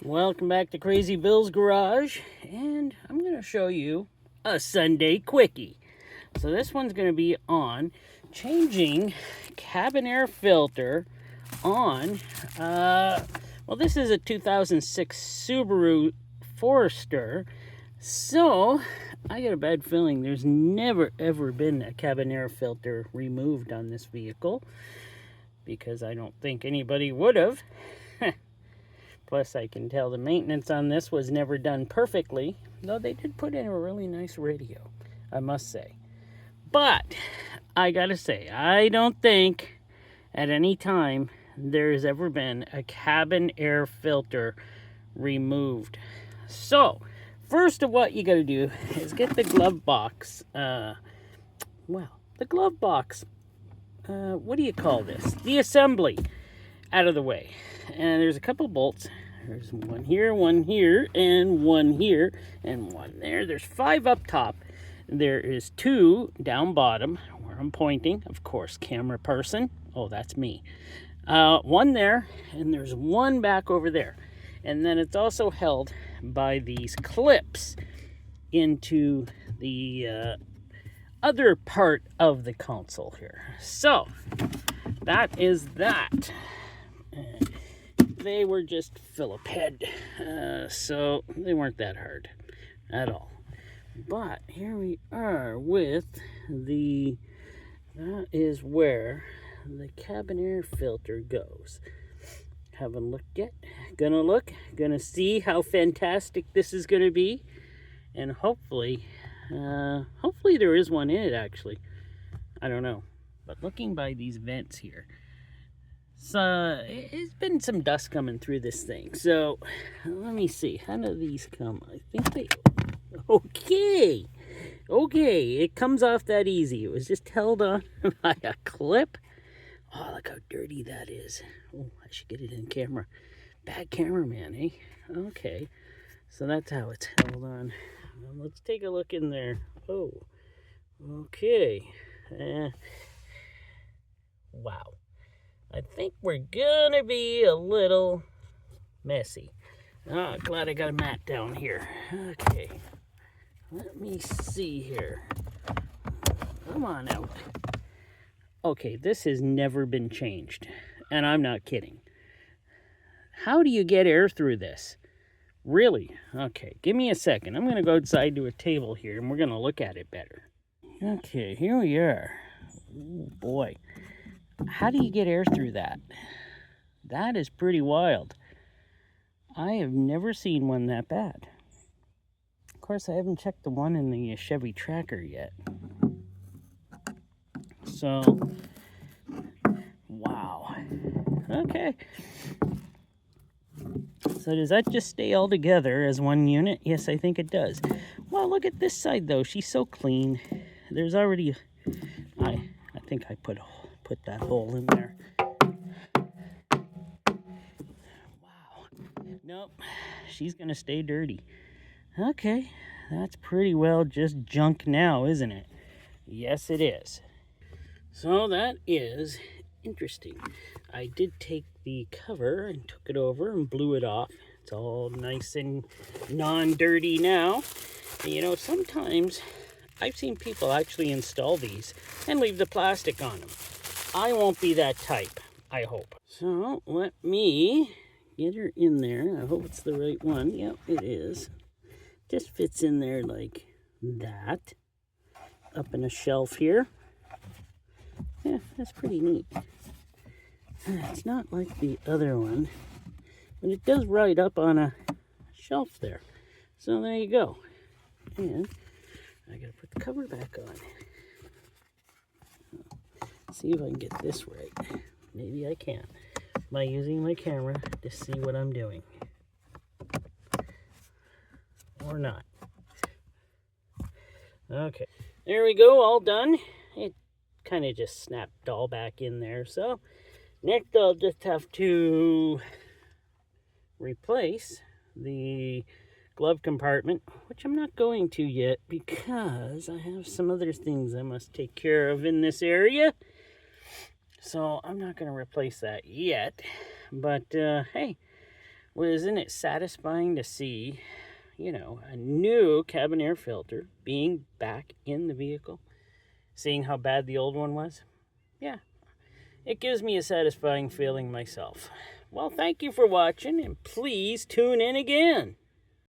Welcome back to Crazy Bill's Garage, and I'm going to show you a Sunday quickie. So this one's going to be on changing cabin air filter on, this is a 2006 Subaru Forester. So I got a bad feeling there's never ever been a cabin air filter removed on this vehicle, because I don't think anybody would have. Plus, I can tell the maintenance on this was never done perfectly, though they did put in a really nice radio, I must say. But, I gotta say, I don't think at any time there's ever been a cabin air filter removed. So, first of what you gotta do is get the glove box, the glove box, what do you call this? The assembly out of the way. And there's a couple bolts. There's one here, and one here, and one there. There's 5 up top. There is 2 down bottom where I'm pointing. Of course, camera person. Oh, that's me. 1 there, and there's 1 back over there. And then it's also held by these clips into the other part of the console here. So, that is that. They were just Phillip head, so they weren't that hard at all. But here we are with that is where the cabin air filter goes. Haven't looked yet. Gonna see how fantastic this is gonna be, and hopefully there is one in it actually. I don't know, but looking by these vents here, so it's been some dust coming through this thing. So let me see. How do these come? I think they. Okay. It comes off that easy. It was just held on by a clip. Oh, look how dirty that is. Oh, I should get it in camera. Bad cameraman, eh? Okay. So that's how it's held on. Let's take a look in there. Oh. Okay. Wow. I think we're gonna be a little messy. Oh, glad I got a mat down here. Okay, let me see here. Come on out. Okay, this has never been changed, and I'm not kidding. How do you get air through this? Really? Okay, give me a second. I'm gonna go outside to a table here, and we're gonna look at it better. Okay, here we are. Oh, boy. How do you get air through that? That is pretty wild. I have never seen one that bad. Of course, I haven't checked the one in the Chevy Tracker yet. So, wow. Okay. So does that just stay all together as one unit? Yes, I think it does. Well, look at this side, though. She's so clean. There's already... I think I put that hole in there. Wow. Nope. She's going to stay dirty. Okay. That's pretty well just junk now, isn't it? Yes, it is. So that is interesting. I did take the cover and took it over and blew it off. It's all nice and non-dirty now. And you know, sometimes I've seen people actually install these and leave the plastic on them. I won't be that type, I hope. So let me get her in there. I hope it's the right one. Yep, it is. Just fits in there like that. Up in a shelf here. Yeah, that's pretty neat. It's not like the other one, but it does ride up on a shelf there. So there you go. And I gotta put the cover back on. See if I can get this right. Maybe I can by using my camera to see what I'm doing. Or not. Okay, there we go, all done. It kind of just snapped all back in there. So next I'll just have to replace the glove compartment, which I'm not going to yet because I have some other things I must take care of in this area. So I'm not going to replace that yet. But hey, Well, isn't it satisfying to see, you know, a new cabin air filter being back in the vehicle? Seeing how bad the old one was? Yeah, it gives me a satisfying feeling myself. Well, thank you for watching, and please tune in again.